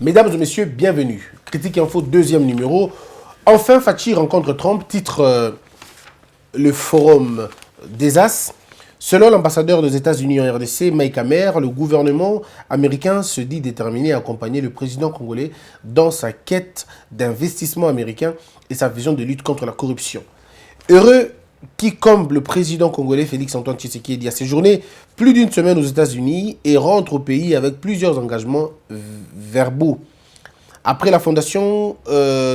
Mesdames et messieurs, bienvenue. Critique Info, deuxième numéro. Enfin, Fachi rencontre Trump, titre le forum des As. Selon l'ambassadeur des États-Unis en RDC, Mike Hammer, le gouvernement américain se dit déterminé à accompagner le président congolais dans sa quête d'investissement américain et sa vision de lutte contre la corruption. Heureux qui, comme le président congolais Félix-Antoine Tshisekedi, a séjourné plus d'une semaine aux États-Unis et rentre au pays avec plusieurs engagements verbaux. Après la fondation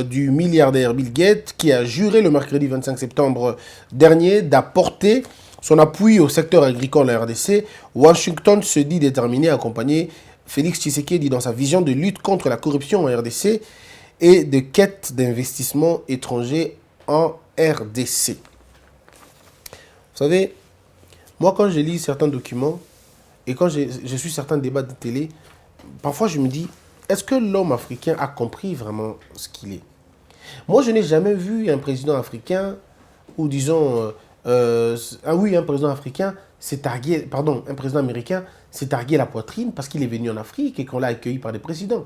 du milliardaire Bill Gates, qui a juré le mercredi 25 septembre dernier d'apporter son appui au secteur agricole en RDC, Washington se dit déterminé à accompagner Félix Tshisekedi dans sa vision de lutte contre la corruption en RDC et de quête d'investissement étranger en RDC. Vous savez, moi quand je lis certains documents et quand je suis certains débats de télé, parfois je me dis, est-ce que l'homme africain a compris vraiment ce qu'il est? Moi je n'ai jamais vu un président africain, ou disons, un président africain s'est targué, pardon, un président américain s'est targué la poitrine parce qu'il est venu en Afrique et qu'on l'a accueilli par des présidents.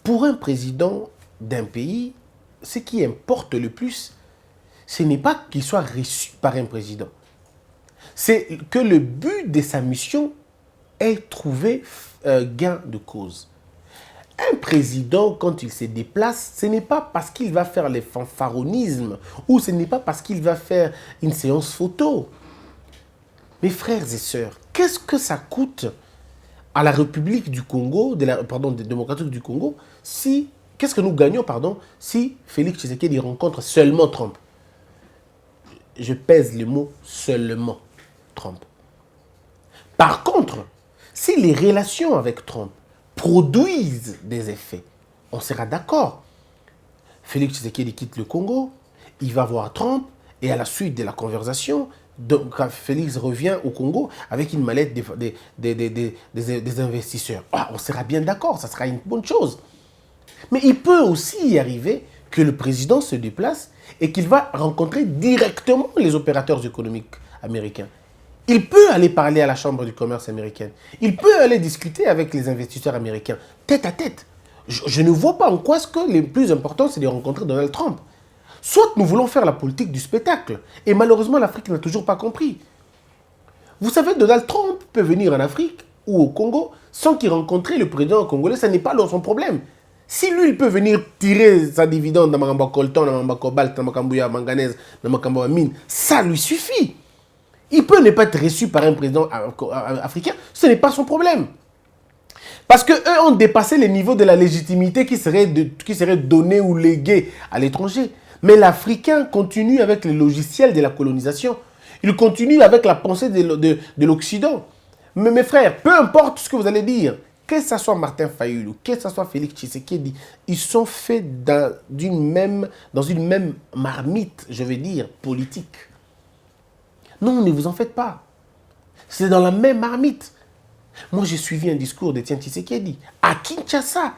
Pour un président d'un pays, ce qui importe le plus, ce n'est pas qu'il soit reçu par un président. C'est que le but de sa mission est trouvé gain de cause. Un président, quand il se déplace, ce n'est pas parce qu'il va faire les fanfaronnismes ou ce n'est pas parce qu'il va faire une séance photo. Mes frères et sœurs, qu'est-ce que ça coûte à la République du Congo, démocratique du Congo, qu'est-ce que nous gagnons, si Félix Tshisekedi rencontre seulement Trump? Je pèse le mot seulement Trump. Par contre, si les relations avec Trump produisent des effets, on sera d'accord. Félix Tshisekedi quitte le Congo, il va voir Trump, et à la suite de la conversation, Félix revient au Congo avec une mallette des investisseurs. On sera bien d'accord, ça sera une bonne chose. Mais il peut aussi y arriver que le président se déplace et qu'il va rencontrer directement les opérateurs économiques américains. Il peut aller parler à la Chambre du commerce américaine. Il peut aller discuter avec les investisseurs américains, tête à tête. Je ne vois pas en quoi ce que le plus important, c'est de rencontrer Donald Trump. Soit nous voulons faire la politique du spectacle. Et malheureusement, l'Afrique n'a toujours pas compris. Vous savez, Donald Trump peut venir en Afrique ou au Congo sans qu'il rencontre le président congolais. Ça n'est pas son problème. Si lui, il peut venir tirer sa dividende dans Makamba Colton, dans Makamba Cobalt, dans Makamba Manganèse, dans Makamba Mine, ça lui suffit. Il peut ne pas être reçu par un président africain, ce n'est pas son problème. Parce qu'eux ont dépassé les niveaux de la légitimité qui serait donnée ou léguée à l'étranger. Mais l'Africain continue avec les logiciels de la colonisation. Il continue avec la pensée de l'Occident. Mais mes frères, peu importe ce que vous allez dire, que ce soit Martin Fayulu, que ce soit Félix Tshisekedi, ils sont faits dans une même marmite, je veux dire, politique. Non, ne vous en faites pas. C'est dans la même marmite. Moi, j'ai suivi un discours d'Étienne Tshisekedi à Kinshasa.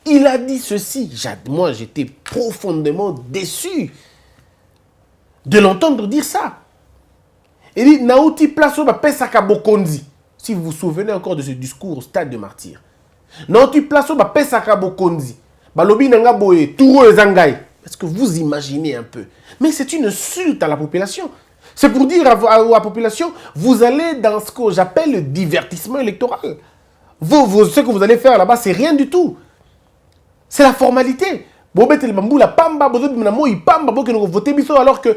Il a dit ceci. Moi, j'étais profondément déçu de l'entendre dire ça. Il dit, Naouti Plaso Pesaka Bokonzi. Si vous vous souvenez encore de ce discours au stade de martyr. Naouti Plaso Pesaka Bokonzi. Balobi Nanga Boye, Touro Ezangai. Est-ce que vous imaginez un peu? Mais c'est une insulte à la population. C'est pour dire à la population, vous allez dans ce que j'appelle le divertissement électoral. Ce que vous allez faire là-bas, c'est rien du tout. C'est la formalité. Alors que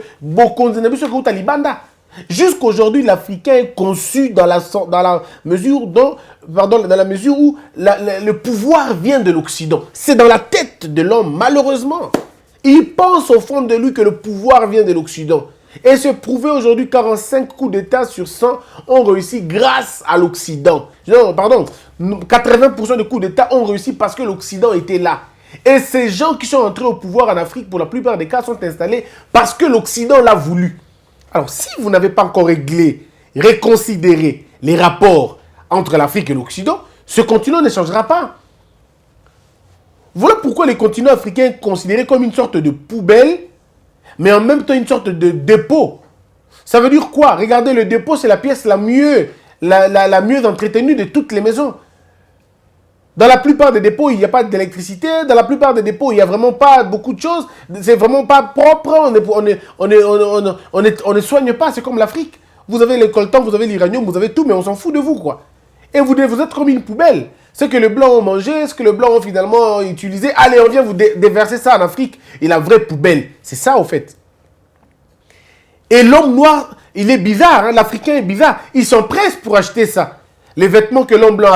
jusqu'aujourd'hui, l'Africain est conçu dans la mesure où le pouvoir vient de l'Occident. C'est dans la tête de l'homme, malheureusement. Il pense au fond de lui que le pouvoir vient de l'Occident. Et se prouver aujourd'hui 45 coups d'État sur 100 ont réussi grâce à l'Occident. 80% de coups d'État ont réussi parce que l'Occident était là. Et ces gens qui sont entrés au pouvoir en Afrique, pour la plupart des cas, sont installés parce que l'Occident l'a voulu. Alors, si vous n'avez pas encore réconsidéré les rapports entre l'Afrique et l'Occident, ce continent ne changera pas. Voilà pourquoi les continents africains sont considérés comme une sorte de poubelle, mais en même temps une sorte de dépôt. Ça veut dire quoi? Regardez, le dépôt, c'est la pièce la mieux entretenue de toutes les maisons. Dans la plupart des dépôts, il n'y a pas d'électricité. Dans la plupart des dépôts, il n'y a vraiment pas beaucoup de choses. C'est vraiment pas propre. On ne soigne pas. C'est comme l'Afrique. Vous avez le coltan, vous avez l'uranium, vous avez tout, mais on s'en fout de vous, quoi. Et vous êtes comme une poubelle. Ce que les Blancs ont mangé, ce que les Blancs ont finalement utilisé, allez, on vient vous déverser ça en Afrique. Et la vraie poubelle. C'est ça, au fait. Et l'homme noir, il est bizarre. Hein? L'Africain est bizarre. Ils s'empressent pour acheter ça. Les vêtements que l'homme blanc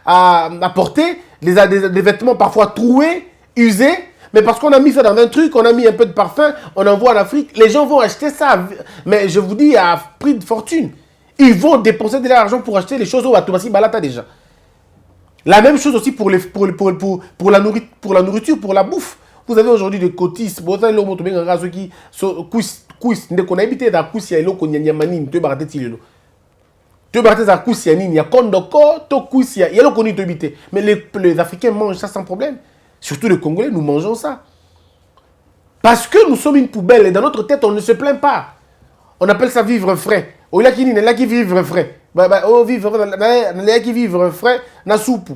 a portés, des vêtements parfois troués, usés, mais parce qu'on a mis ça dans un truc, on a mis un peu de parfum, on envoie en Afrique, les gens vont acheter ça. Mais je vous dis, à prix de fortune. Ils vont dépenser de l'argent pour acheter les choses au Batoumassi Balata déjà. La même chose aussi pour la nourriture, pour la bouffe. Vous avez aujourd'hui des cotistes, vous avez l'homme qui qu'on a habité dans Koussia et l'eau Nyamanine, tu vas tu vas à Koussia, il y a Kondoko, Tokoussia, il y a l'eau qu'on y habité. Mais les Africains mangent ça sans problème. Surtout les Congolais, nous mangeons ça. Parce que nous sommes une poubelle et dans notre tête, on ne se plaint pas. On appelle ça vivre frais. Oh, il y a qui vivre frais. Oh, vivre frais, il y a qui vivre frais, na soupe.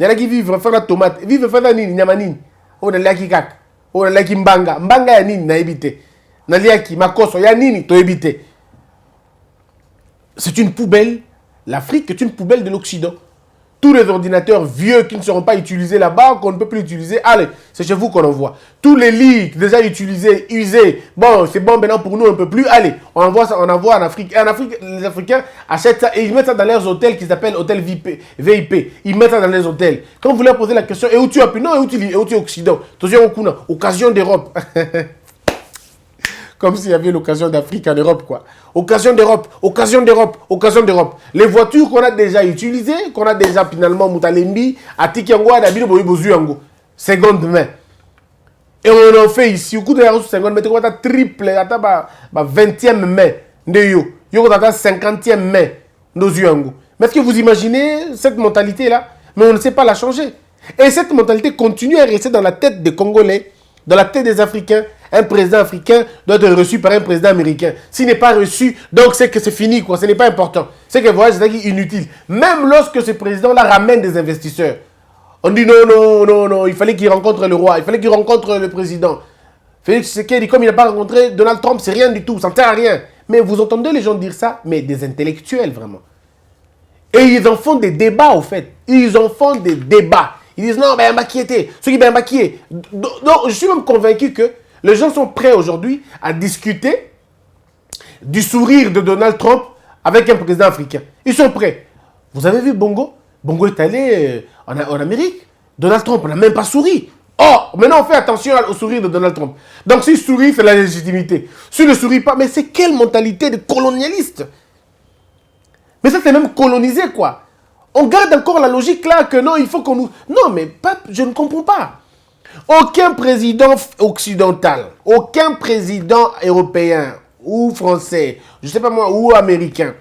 Il y a qui vivre frais, na tomate. Vivre frais, na nini, nyamanini. Oh, il y a qui kak. Oh, il y a qui mbanga. Mbanga ya nini, na ebité. Na liaki, makoso, ya nini, to ebité. C'est une poubelle. L'Afrique est une poubelle de l'Occident. Tous les ordinateurs vieux qui ne seront pas utilisés là-bas, qu'on ne peut plus utiliser, allez, c'est chez vous qu'on envoie. Tous les lits déjà utilisés, usés, bon, c'est bon maintenant pour nous, on ne peut plus, allez, on envoie ça, on envoie en Afrique. Et en Afrique, les Africains achètent ça et ils mettent ça dans leurs hôtels qui s'appellent hôtels VIP. Ils mettent ça dans les hôtels. Quand vous leur posez la question, et où tu as pu? Non, et où tu es Occident? Occasion d'Europe. Comme s'il y avait l'occasion d'Afrique en Europe, quoi. Occasion d'Europe, occasion d'Europe, occasion d'Europe. Les voitures qu'on a déjà utilisées, qu'on a déjà finalement Moutalembi, à Tikiango, à Dabino, Bozuyango. Seconde main. Et on en fait ici, au coup de la route, seconde main, tu as triple, tu as 20e main de yo. Yo, tu as 50e main de Zuyango. Mais est-ce que vous imaginez cette mentalité-là? Mais on ne sait pas la changer. Et cette mentalité continue à rester dans la tête des Congolais, dans la tête des Africains. Un président africain doit être reçu par un président américain. S'il n'est pas reçu, donc c'est que c'est fini, quoi. Ce n'est pas important. C'est que le voyage est inutile. Même lorsque ce président-là ramène des investisseurs, on dit non, il fallait qu'il rencontre le roi, il fallait qu'il rencontre le président. Félix Tshisekedi, comme il n'a pas rencontré Donald Trump, c'est rien du tout, ça ne sert à rien. Mais vous entendez les gens dire ça, mais des intellectuels, vraiment. Et ils en font des débats, au fait. Ils en font des débats. Ils disent non, ben Mbakiété, ceux qui ben Mbakié. Donc, je suis même convaincu que les gens sont prêts aujourd'hui à discuter du sourire de Donald Trump avec un président africain. Ils sont prêts. Vous avez vu Bongo? Bongo est allé en Amérique. Donald Trump n'a même pas souri. Oh, maintenant on fait attention au sourire de Donald Trump. Donc s'il sourit, c'est la légitimité. S'il ne sourit pas, mais c'est quelle mentalité de colonialiste? Mais ça, c'est même colonisé, quoi. On garde encore la logique là que non, il faut qu'on nous... Non, mais pas, je ne comprends pas. Aucun président occidental, aucun président européen ou français, je ne sais pas moi, ou américain,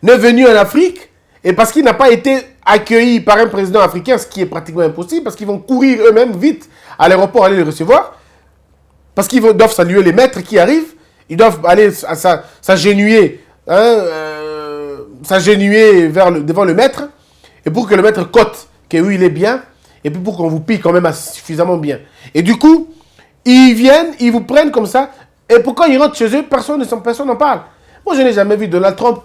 n'est venu en Afrique et parce qu'il n'a pas été accueilli par un président africain, ce qui est pratiquement impossible, parce qu'ils vont courir eux-mêmes vite à l'aéroport aller le recevoir, parce qu'ils doivent saluer les maîtres qui arrivent, ils doivent aller s'agenouiller, devant le maître, et pour que le maître cote que oui, il est bien, et puis pour qu'on vous pille quand même suffisamment bien. Et du coup, ils viennent, ils vous prennent comme ça, et pourquoi ils rentrent chez eux, personne n'en parle. Moi, je n'ai jamais vu Donald Trump,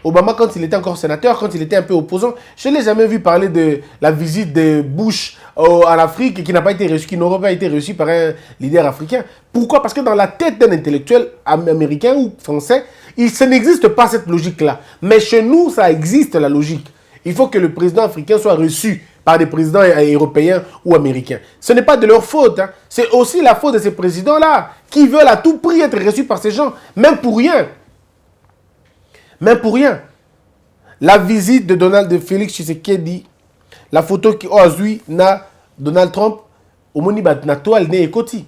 Obama quand il était encore sénateur, quand il était un peu opposant, je ne l'ai jamais vu parler de la visite de Bush en Afrique qui n'a pas été reçue, qui n'aurait pas été reçue par un leader africain. Pourquoi? Parce que dans la tête d'un intellectuel américain ou français, ça n'existe pas cette logique-là. Mais chez nous, ça existe la logique. Il faut que le président africain soit reçu par des présidents européens ou américains. Ce n'est pas de leur faute. Hein. C'est aussi la faute de ces présidents-là qui veulent à tout prix être reçus par ces gens, même pour rien. Même pour rien. La visite de Félix Tshisekedi, la photo qui ozui na Donald Trump, omoni ba na toile ne ekoti.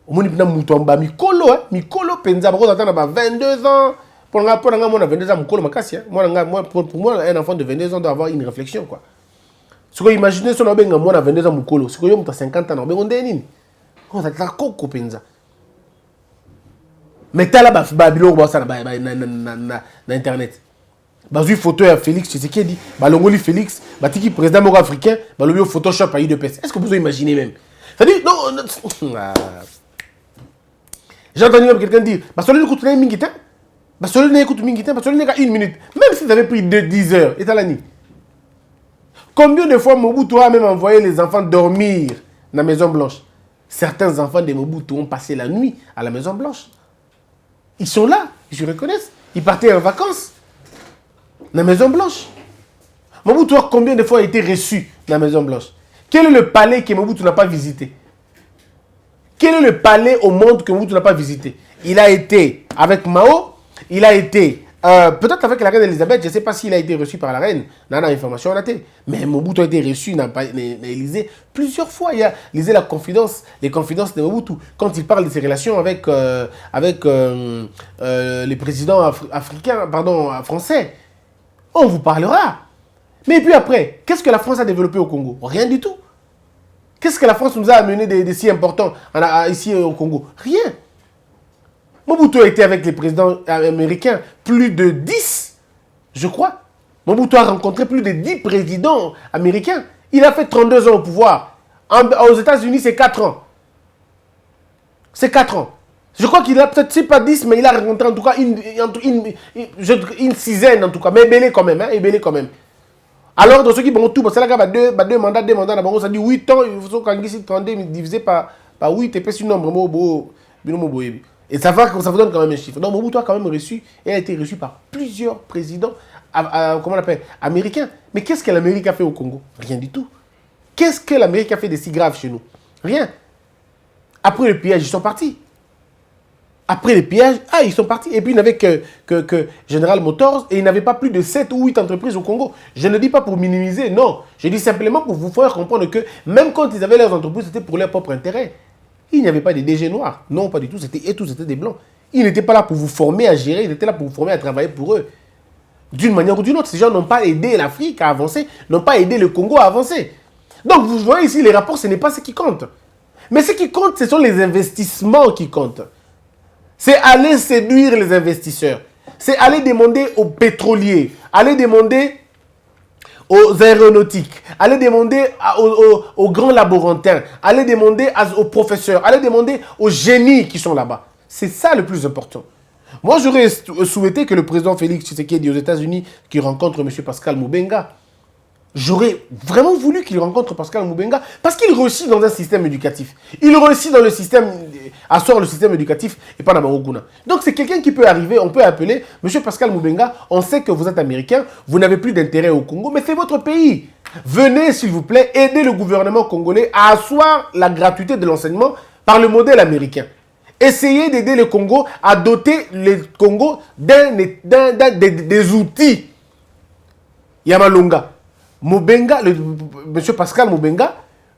Omoni na mutomba mikolo penza ba na 22 ans. Pour moi, 22 ans mukolo makasi. Pour moi, un enfant de 22 ans doit avoir une réflexion, quoi. Ce que imaginez si on a un moi 22 ans mukolo, ce que yo 50 ans, on a nini. On a ta koko penza. Mais t'as là, babilo, ça na internet. Bazui photo à Félix Tshisekedi, Balongoli Félix, Batiki président moro africain, Balobio Photoshop à UDPS. Est-ce que vous imaginez même? C'est-à-dire, non. J'ai entendu même quelqu'un dire, Bassolé écoute Mingitin, Bassolé écoute Mingitin, Bassolé n'est qu'à 1 minute. Même si vous avez pris 10 heures, et talani. Combien de fois Mobutu a même envoyé les enfants dormir dans la Maison Blanche? Certains enfants de Mobutu ont passé la nuit à la Maison Blanche. Ils sont là, ils se reconnaissent. Ils partaient en vacances. Dans la Maison Blanche. Mobutu a combien de fois été reçu dans la Maison Blanche? Quel est le palais que Mobutu n'a pas visité? Quel est le palais au monde que Mobutu n'a pas visité? Il a été avec Mao, il a été peut-être avec la reine Elisabeth, je ne sais pas s'il a été reçu par la reine, dans l'information on a été. Mais Mobutu a été reçu dans l'Élysée plusieurs fois. Il y a lisez les confidences de Mobutu, quand il parle de ses relations avec les présidents français. On vous parlera. Mais puis après, qu'est-ce que la France a développé au Congo? Rien du tout. Qu'est-ce que la France nous a amené de si important ici au Congo? Rien. Mobutu a été avec les présidents américains, plus de 10, je crois. Mobutu a rencontré plus de 10 présidents américains. Il a fait 32 ans au pouvoir. Aux États-Unis, c'est 4 ans. C'est 4 ans. Je crois qu'il a peut-être, c'est pas 10, mais il a rencontré en tout cas une dizaine en tout cas. Mais belé quand même, hein, belé quand même. Alors, dans ceux qui vont tout, parce que là, il y a deux mandats, ça dit 8 ans, il faut qu'on dise 32 divisé par 8, et puis c'est un nombre, et ça vous donne quand même un chiffre. Donc, Mobutu a quand même reçu, et a été reçu par plusieurs présidents, comment on appelle, américains. Mais qu'est-ce que l'Amérique a fait au Congo? Rien du tout. Qu'est-ce que l'Amérique a fait de si grave chez nous? Rien. Après le pillage, ils sont partis. Après les pillages, ils sont partis. Et puis, il n'avait que General Motors et il n'avait pas plus de 7 ou 8 entreprises au Congo. Je ne dis pas pour minimiser, non. Je dis simplement pour vous faire comprendre que même quand ils avaient leurs entreprises, c'était pour leur propre intérêt. Il n'y avait pas de DG noirs. Non, pas du tout. Tous étaient des blancs. Ils n'étaient pas là pour vous former à gérer. Ils étaient là pour vous former à travailler pour eux. D'une manière ou d'une autre, ces gens n'ont pas aidé l'Afrique à avancer, n'ont pas aidé le Congo à avancer. Donc, vous voyez ici, les rapports, ce n'est pas ce qui compte. Mais ce qui compte, ce sont les investissements qui comptent. C'est aller séduire les investisseurs. C'est aller demander aux pétroliers, aller demander aux aéronautiques, aller demander aux grands laborantins, aller demander aux professeurs, aller demander aux génies qui sont là-bas. C'est ça le plus important. Moi, j'aurais souhaité que le président Félix Tshisekedi aux États-Unis, qui rencontre M. Pascal Moubenga, j'aurais vraiment voulu qu'il rencontre Pascal Moubenga parce qu'il réussit dans un système éducatif. Il réussit dans le système, asseoir le système éducatif et pas dans Maroguna. Donc c'est quelqu'un qui peut arriver, on peut appeler M. Pascal Moubenga, on sait que vous êtes américain, vous n'avez plus d'intérêt au Congo, mais c'est votre pays. Venez s'il vous plaît aider le gouvernement congolais à asseoir la gratuité de l'enseignement par le modèle américain. Essayez d'aider le Congo à doter le Congo des outils. Yamalonga. Moubenga, M. Pascal Moubenga,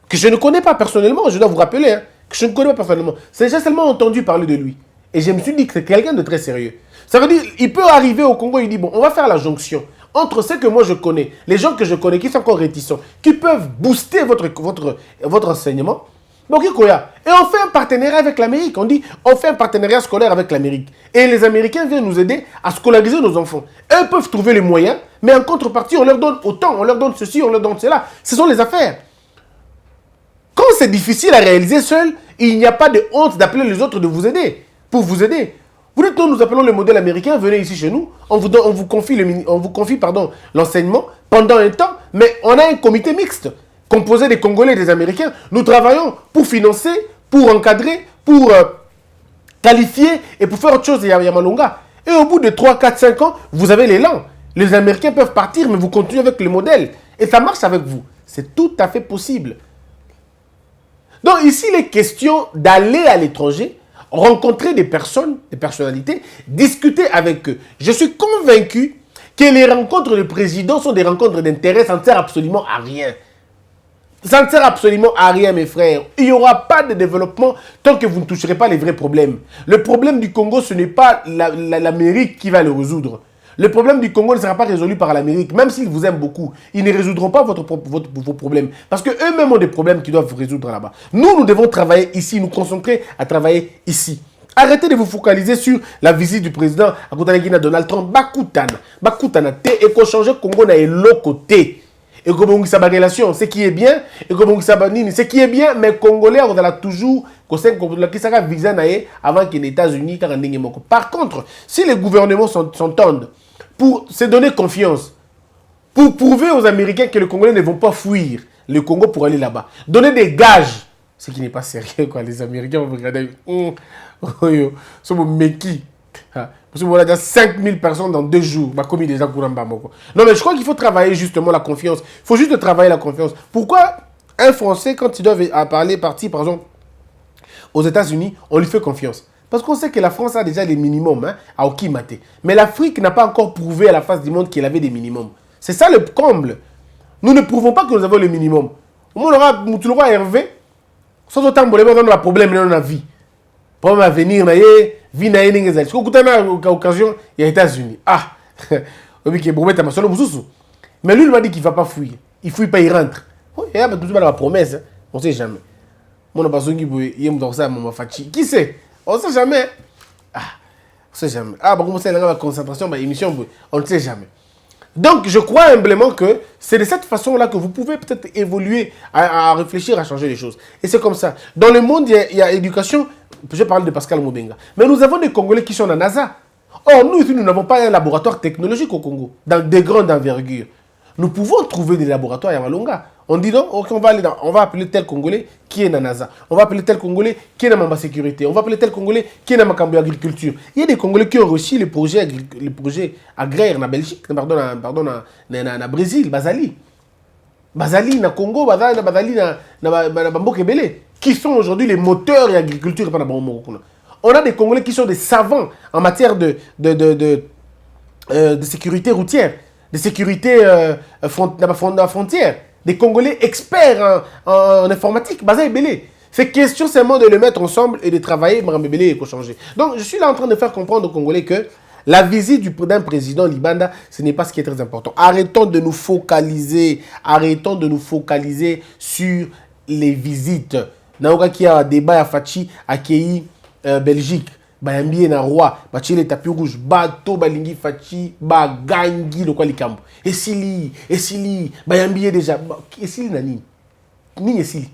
que je ne connais pas personnellement, je dois vous rappeler, que je ne connais pas personnellement. J'ai seulement entendu parler de lui. Et je me suis dit que c'est quelqu'un de très sérieux. Ça veut dire, il peut arriver au Congo, il dit, bon, on va faire la jonction entre ceux que moi je connais, les gens que je connais, qui sont encore réticents, qui peuvent booster votre enseignement. Donc, et on fait un partenariat avec l'Amérique. On dit, on fait un partenariat scolaire avec l'Amérique. Et les Américains viennent nous aider à scolariser nos enfants. Eux peuvent trouver les moyens, mais en contrepartie, on leur donne autant, on leur donne ceci, on leur donne cela. Ce sont les affaires. Quand c'est difficile à réaliser seul, il n'y a pas de honte d'appeler les autres de vous aider, pour vous aider. Vous dites, nous appelons le modèle américain, venez ici chez nous, on vous confie l'enseignement pendant un temps, mais on a un comité mixte composé des Congolais et des Américains. Nous travaillons pour financer, pour encadrer, pour qualifier et pour faire autre chose à Yamalonga. Et au bout de 3, 4, 5 ans, vous avez l'élan. Les Américains peuvent partir, mais vous continuez avec le modèle. Et ça marche avec vous. C'est tout à fait possible. Donc ici, il est question d'aller à l'étranger, rencontrer des personnes, des personnalités, discuter avec eux. Je suis convaincu que les rencontres de présidents sont des rencontres d'intérêt, ça ne sert absolument à rien. Ça ne sert absolument à rien, mes frères. Il n'y aura pas de développement tant que vous ne toucherez pas les vrais problèmes. Le problème du Congo, ce n'est pas l'Amérique qui va le résoudre. Le problème du Congo ne sera pas résolu par l'Amérique, même s'ils vous aiment beaucoup. Ils ne résoudront pas vos problèmes. Parce qu'eux-mêmes ont des problèmes qu'ils doivent résoudre là-bas. Nous devons travailler ici, nous concentrer à travailler ici. Arrêtez de vous focaliser sur la visite du président à Donald Trump. Bakutana te et qu'on change Congo na l'autre côté. Et comme on sa relation, ce qui est bien, et comme on sa ce qui est bien, mais Congolais, on a toujours qui sera visé avant que les États-Unis. Par contre, si les gouvernements s'entendent pour se donner confiance, pour prouver aux Américains que les Congolais ne vont pas fuir le Congo pour aller là-bas, donner des gages, ce qui n'est pas sérieux, quoi. Les Américains vont regarder. C'est mon meki. Parce qu'on a déjà 5000 personnes dans 2 jours. Bah, comme il déjà non, mais je crois qu'il faut travailler justement la confiance. Il faut juste travailler la confiance. Pourquoi un Français, quand il doit partir, par exemple, aux États-Unis, on lui fait confiance? Parce qu'on sait que la France a déjà les minimums à Okimate. Mais l'Afrique n'a pas encore prouvé à la face du monde qu'elle avait des minimums. C'est ça le comble. Nous ne prouvons pas que nous avons le minimum. On aura tout le roi Hervé. Sans autant de problème dans la vie. Pour à venir, vie na yenengeza. Parce qu'au occasion, il y a les États-Unis. Ah, mais lui, il m'a dit qu'il ne va pas fuir. Il ne fuit pas, il rentre. Il y a toujours la promesse. On ne sait jamais. Qui sait? On ne sait jamais. Ah, on ne sait jamais. Ah, bon, c'est la concentration, émission, on ne sait jamais. Donc, je crois humblement que c'est de cette façon-là que vous pouvez peut-être évoluer, à réfléchir, à changer les choses. Et c'est comme ça. Dans le monde, il y a éducation. Je parle de Pascal Moubenga. Mais nous avons des Congolais qui sont à NASA. Or, nous, ici, nous n'avons pas un laboratoire technologique au Congo, dans des grandes envergures. Nous pouvons trouver des laboratoires à Malonga. On dit non, okay, on va appeler tel Congolais qui est dans NASA. On va appeler tel Congolais qui est dans ma sécurité. On va appeler tel Congolais qui est dans ma agriculture. Il y a des Congolais qui ont reçu les projets agraires en Belgique, pardon, en Brésil, Basali, na Congo, Basali, na Bamboke Belé, qui sont aujourd'hui les moteurs de l'agriculture. On a des Congolais qui sont des savants en matière de sécurité routière, de sécurité frontière. Des Congolais experts en informatique. C'est question seulement de le mettre ensemble et de travailler et changer. Donc, je suis là en train de faire comprendre aux Congolais que la visite d'un président Libanda, ce n'est pas ce qui est très important. Arrêtons de nous focaliser sur les visites. Naoka qui a un débat à Fachi, à Kei, Belgique. Bayambi na roi, bachile tapis rouge, bato balingi fachi, bagangi le quoi likambo. Esili, bayambi déjà, esili na nini? Nini esili?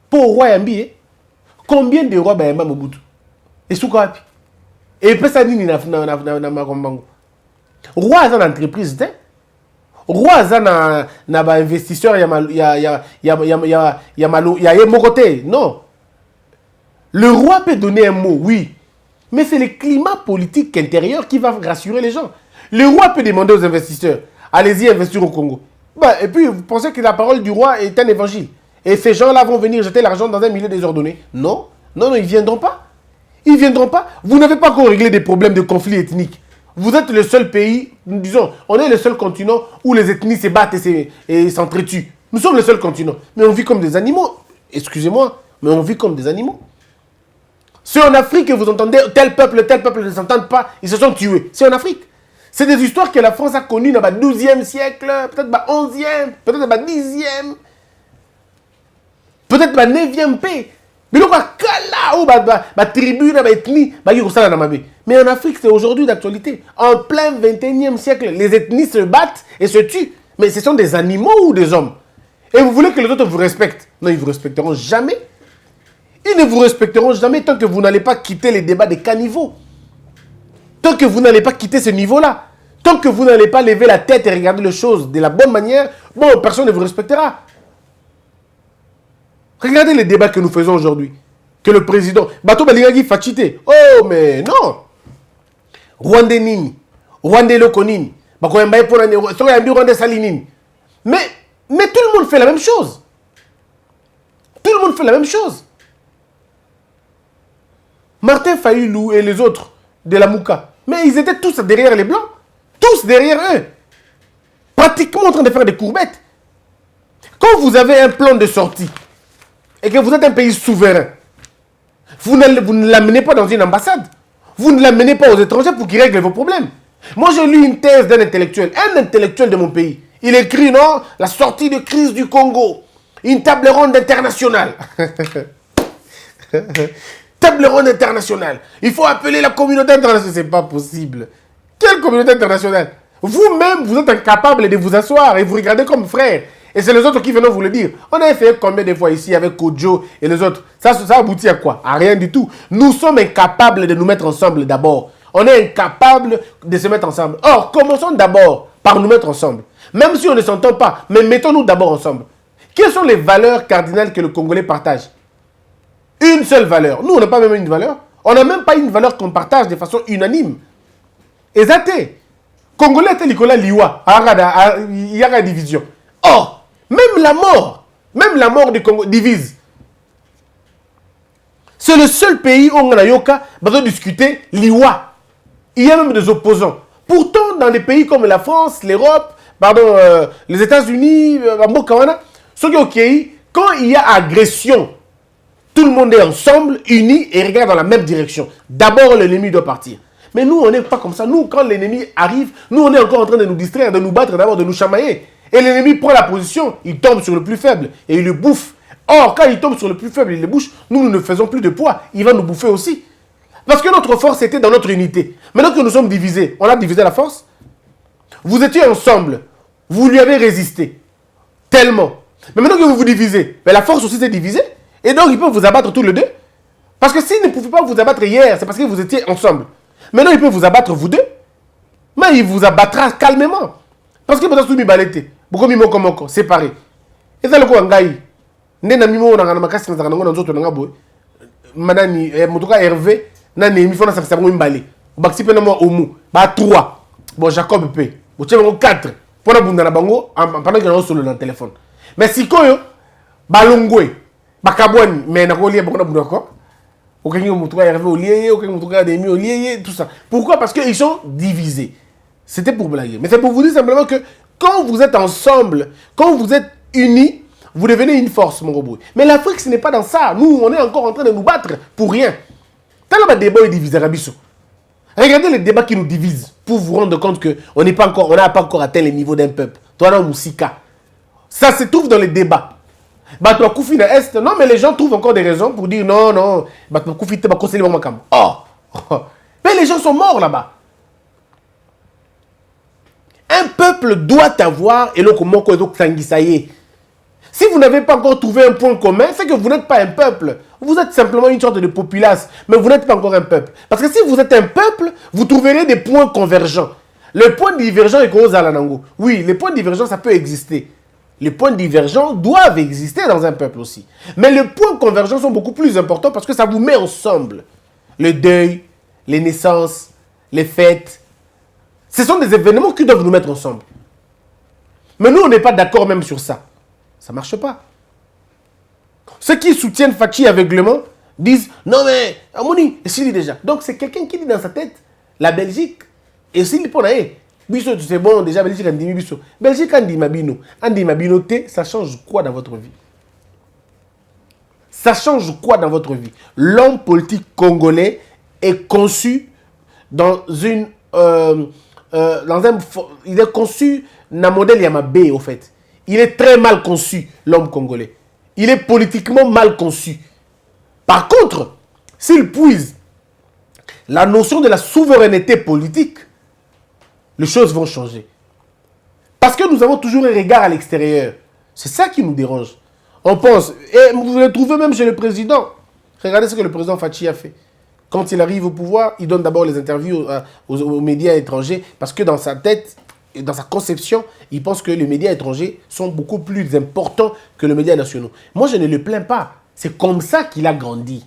Pour roi yambi, combien de rois bayamba Mobutu? Et souka api? Et puis ça nini na makombango? Roi za na entreprise te? Roi za na ba investisseur ya mokote? Non. Le roi peut donner un mot, oui. Mais c'est le climat politique intérieur qui va rassurer les gens. Le roi peut demander aux investisseurs, allez-y investir au Congo. Et puis, vous pensez que la parole du roi est un évangile. Et ces gens-là vont venir jeter l'argent dans un milieu désordonné. Non, ils ne viendront pas. Ils ne viendront pas. Vous n'avez pas encore réglé des problèmes de conflits ethniques. Vous êtes le seul pays, disons, on est le seul continent où les ethnies se battent et s'entretuent. Nous sommes le seul continent. Mais on vit comme des animaux. Excusez-moi, mais on vit comme des animaux. C'est en Afrique que vous entendez tel peuple ne s'entendent pas, ils se sont tués. C'est en Afrique. C'est des histoires que la France a connues dans le 12e siècle, peut-être le 11e, peut-être le 10e, peut-être le 9e paix. Mais donc, la tribu, la ethnie, mais en Afrique, c'est aujourd'hui d'actualité. En plein 21e siècle, les ethnies se battent et se tuent. Mais ce sont des animaux ou des hommes? Et vous voulez que les autres vous respectent? Non, ils ne vous respecteront jamais. Ils ne vous respecteront jamais tant que vous n'allez pas quitter les débats des caniveaux. Tant que vous n'allez pas quitter ce niveau-là. Tant que vous n'allez pas lever la tête et regarder les choses de la bonne manière, bon, personne ne vous respectera. Regardez les débats que nous faisons aujourd'hui. Que le président... Bato Balingagi Fachite. Oh, mais non. Rwandais Nini. Rwandais Loko Nini. Rwandais Salinini. Mais tout le monde fait la même chose. Tout le monde fait la même chose. Martin Fayulu et les autres de la Mouka, mais ils étaient tous derrière les Blancs. Tous derrière eux. Pratiquement en train de faire des courbettes. Quand vous avez un plan de sortie et que vous êtes un pays souverain, vous ne l'amenez pas dans une ambassade. Vous ne l'amenez pas aux étrangers pour qu'ils règlent vos problèmes. Moi, j'ai lu une thèse d'un intellectuel, de mon pays. Il écrit, non, la sortie de crise du Congo. Une table ronde internationale. Table table ronde internationale. Il faut appeler la communauté internationale. C'est pas possible. Quelle communauté internationale? Vous-même, vous êtes incapable de vous asseoir et vous regardez comme frère. Et c'est les autres qui viennent vous le dire. On a fait combien de fois ici avec Kojo et les autres? Ça aboutit à quoi? À rien du tout. Nous sommes incapables de nous mettre ensemble d'abord. On est incapable de se mettre ensemble. Or, commençons d'abord par nous mettre ensemble. Même si on ne s'entend pas, mais mettons-nous d'abord ensemble. Quelles sont les valeurs cardinales que le Congolais partage? Une seule valeur. Nous, on n'a pas même une valeur. On n'a même pas une valeur qu'on partage de façon unanime. Exact. Congolais, c'est Nicolas Liwa. Il y a une division. Or, même la mort du Congo divise. C'est le seul pays où on a yoka besoin de discuter Liwa. Il y a même des opposants. Pourtant, dans les pays comme la France, l'Europe, les États-Unis, quand il y a agression, tout le monde est ensemble, unis et regarde dans la même direction. D'abord, l'ennemi doit partir. Mais nous, on n'est pas comme ça. Nous, quand l'ennemi arrive, nous, on est encore en train de nous distraire, de nous battre, d'abord de nous chamailler. Et l'ennemi prend la position, il tombe sur le plus faible et il le bouffe. Or, quand il tombe sur le plus faible, il le bouche, nous ne faisons plus de poids. Il va nous bouffer aussi. Parce que notre force était dans notre unité. Maintenant que nous sommes divisés, on a divisé la force. Vous étiez ensemble. Vous lui avez résisté. Tellement. Mais maintenant que vous vous divisez, la force aussi s'est divisée. Et donc, il peut vous abattre tous les deux. Parce que s'il ne pouvait pas vous abattre hier, c'est parce que vous étiez ensemble. Maintenant, il peut vous abattre vous deux. Mais il vous abattra calmement. Parce que vous avez soumis balete. Beaucoup de moko séparés. Et ça, le coup, Ngaï. Nena mimo na ngana makasi na ngana nzoto na ngabo. Manani, motoka Hervé. Nani, mi fona sa ngou mbali. Baksi pe na mo omu. Ba 3. Bon, Jacob pe. Bo tche ngo 4. Pona bunda na bango, pendant que na solo na téléphone. Mais si koyo, balongwe. Bakabwani, mais na ko lié bokona bunda ko. Aucun motoka Hervé au lié, aucun motoka Demi au lié, tout ça. Pourquoi? Parce qu'ils sont divisés. C'était pour blaguer. Mais c'est pour vous dire simplement que quand vous êtes ensemble, quand vous êtes unis, vous devenez une force, mon robot. Mais l'Afrique, ce n'est pas dans ça. Nous, on est encore en train de nous battre pour rien. Tant que le débat est divisé, Rabisso. Regardez les débats qui nous divisent pour vous rendre compte qu'on n'a pas encore atteint le niveau d'un peuple. Toi, dans Moussika. Ça se trouve dans les débats. Batma Koufi na Est. Non, mais les gens trouvent encore des raisons pour dire non. Batma Koufi, t'es pas conseillé mon makam. Oh. Mais les gens sont morts là-bas. Un peuple doit avoir et le comment Tangisaye. Si vous n'avez pas encore trouvé un point commun, c'est que vous n'êtes pas un peuple. Vous êtes simplement une sorte de populace, mais vous n'êtes pas encore un peuple. Parce que si vous êtes un peuple, vous trouverez des points convergents. Le point divergent est cause à l'anango. Oui, les points divergents, ça peut exister. Les points divergents doivent exister dans un peuple aussi. Mais les points convergents sont beaucoup plus importants parce que ça vous met ensemble. Le deuil, les naissances, les fêtes. Ce sont des événements qui doivent nous mettre ensemble. Mais nous, on n'est pas d'accord même sur ça. Ça ne marche pas. Ceux qui soutiennent Fachi aveuglement disent « Non mais, Amoni, c'est déjà. » Donc c'est quelqu'un qui dit dans sa tête « La Belgique, et s'il dit « Bisso, c'est bon, déjà, Belgique, on dit Bisso. » Belgique, on dit Mabino. On dit Mabino, ça change quoi dans votre vie? Ça change quoi dans votre vie? L'homme politique congolais est conçu dans une... il est conçu dans un modèle Yamabé, au fait. Il est très mal conçu, l'homme congolais. Il est politiquement mal conçu. Par contre, s'il puise la notion de la souveraineté politique, les choses vont changer. Parce que nous avons toujours un regard à l'extérieur. C'est ça qui nous dérange. On pense, et vous le trouvez même chez le président. Regardez ce que le président Fachi a fait. Quand il arrive au pouvoir, il donne d'abord les interviews aux médias étrangers parce que dans sa tête, dans sa conception, il pense que les médias étrangers sont beaucoup plus importants que les médias nationaux. Moi, je ne le plains pas. C'est comme ça qu'il a grandi.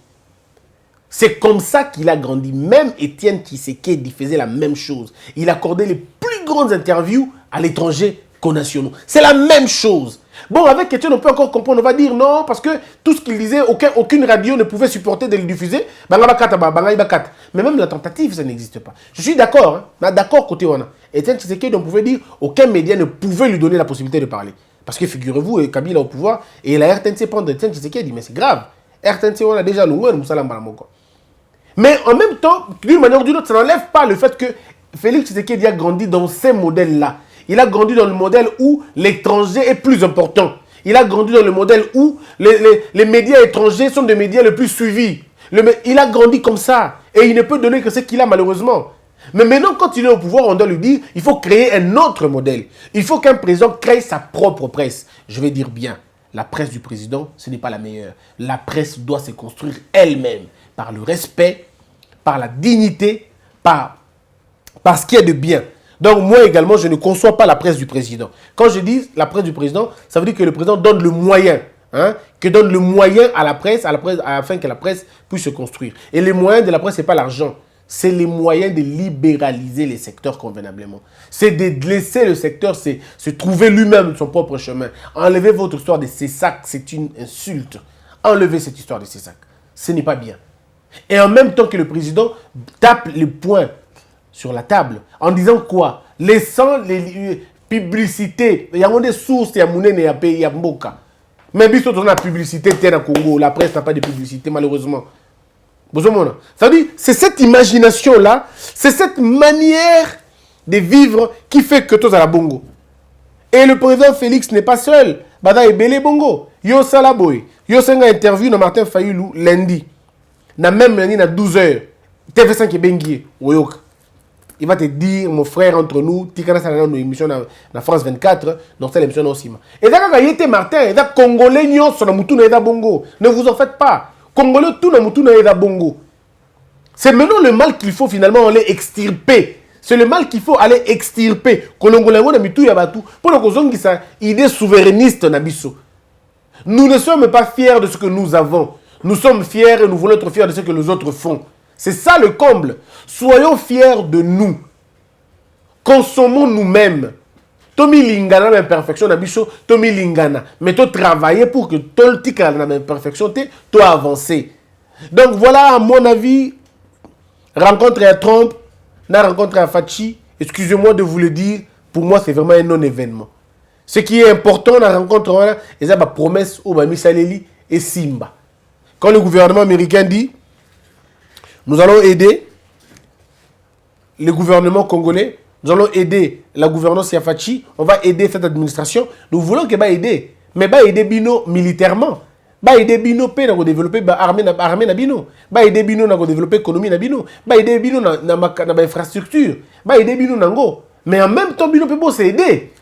C'est comme ça qu'il a grandi. Même Étienne Tshisekedi faisait la même chose. Il accordait les plus grandes interviews à l'étranger qu'aux nationaux. C'est la même chose. Bon, avec Étienne, on peut encore comprendre. On va dire non, parce que tout ce qu'il disait, aucune radio ne pouvait supporter de le diffuser. Mais même la tentative, ça n'existe pas. Je suis d'accord. Hein? D'accord côté on a. Étienne Tshisekedi, on pouvait dire aucun média ne pouvait lui donner la possibilité de parler. Parce que figurez-vous, Kabila au pouvoir, et la RTNC prend Étienne Tshisekedi, mais c'est grave. RTNC, on a déjà le Moussala Mbalamoko. Mais en même temps, d'une manière ou d'une autre, ça n'enlève pas le fait que Félix Tshisekedi a grandi dans ces modèles-là. Il a grandi dans le modèle où l'étranger est plus important. Il a grandi dans le modèle où les médias étrangers sont des médias les plus suivis. Il a grandi comme ça. Et il ne peut donner que ce qu'il a malheureusement. Mais maintenant, quand il est au pouvoir, on doit lui dire, il faut créer un autre modèle. Il faut qu'un président crée sa propre presse. Je vais dire bien, la presse du président, ce n'est pas la meilleure. La presse doit se construire elle-même, par le respect, par la dignité, par ce qu'il y a de bien. Donc moi également, je ne conçois pas la presse du président. Quand je dis la presse du président, ça veut dire que le président donne le moyen. Que donne le moyen à la presse, afin que la presse puisse se construire. Et les moyens de la presse, ce n'est pas l'argent. C'est les moyens de libéraliser les secteurs convenablement. C'est de laisser le secteur se trouver lui-même son propre chemin. Enlevez votre histoire de CESAC, c'est une insulte. Enlevez cette histoire de CESAC. Ce n'est pas bien. Et en même temps que le président tape les poings sur la table, en disant quoi? Laissant les publicités. Il y a des sources, il y a Mounene, il y a Mboka. Mais bien sûr, on a la publicité, terre à Congo. La presse n'a pas de publicité, malheureusement. Ça veut dire, c'est cette imagination-là, c'est cette manière de vivre qui fait que tout à la bongo. Et le président Félix n'est pas seul. Bada et Belé Bongo. Yo Salaboy. Yo Senga interview dans Martin Fayulu lundi. Na même lundi, à 12h. TV5 est benguié. Il va te dire, mon frère, entre nous, Tikana Salana, nos émissions dans France 24, dans cette émission aussi. Et là, quand il était Martin, il y a Congolais, sur la moutoune et Bongo. Ne vous en faites pas. Congolais, tout le monde est Bongo. C'est maintenant le mal qu'il faut finalement aller extirper. C'est le mal qu'il faut aller extirper. Pour que ça idée souverainiste nabiso. Nous ne sommes pas fiers de ce que nous avons. Nous sommes fiers et nous voulons être fiers de ce que les autres font. C'est ça le comble. Soyons fiers de nous. Consommons nous-mêmes. Tomi lingana na imperfection na biso, tomi lingana. Mais tu travailler pour que ton tika na imperfection tu avancer. Donc voilà à mon avis, rencontre à Trump, na rencontre à Fachi, excusez-moi de vous le dire, pour moi c'est vraiment un non-événement. Ce qui est important dans la rencontre, c'est la promesse au Bami Saleli et Simba. Quand le gouvernement américain dit, nous allons aider le gouvernement congolais, nous allons aider la gouvernance Yafachi, on va aider cette administration. Nous voulons qu'elle va aider. Mais va aider Bino militairement. Va aider Bino pour développer l'armée na Bino. Va aider Bino pour développer l'économie na Bino. Va aider Bino dans l'infrastructure. Va aider Bino Nango. Mais en même temps, Bino peut s'aider.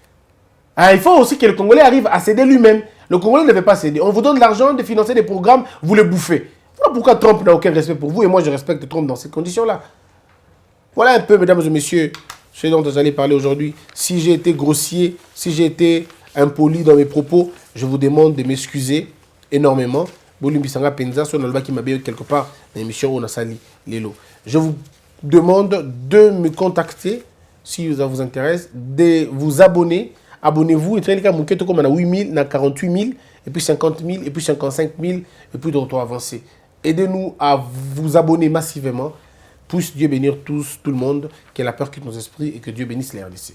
Il faut aussi que le Congolais arrive à s'aider lui-même. Le Congolais ne veut pas s'aider. On vous donne de l'argent, de financer des programmes, vous les bouffez. Voilà pourquoi Trump n'a aucun respect pour vous. Et moi, je respecte Trump dans ces conditions-là. Voilà un peu, mesdames et messieurs, ce dont vous allez parler aujourd'hui. Si j'ai été grossier, si j'ai été impoli dans mes propos, je vous demande de m'excuser énormément. Bolimbisanga Penza, sur le qui m'a bien quelque part dans l'émission On a sali Lelo. Je vous demande de me contacter si ça vous intéresse, de vous abonner. Abonnez-vous. Et très comme on a 8 000, 48 000, et puis 50 000, et puis 55 000, et puis d'autres avancés. Aidez-nous à vous abonner massivement. Puisse Dieu bénir tout le monde, que la peur quitte nos esprits et que Dieu bénisse les RDC.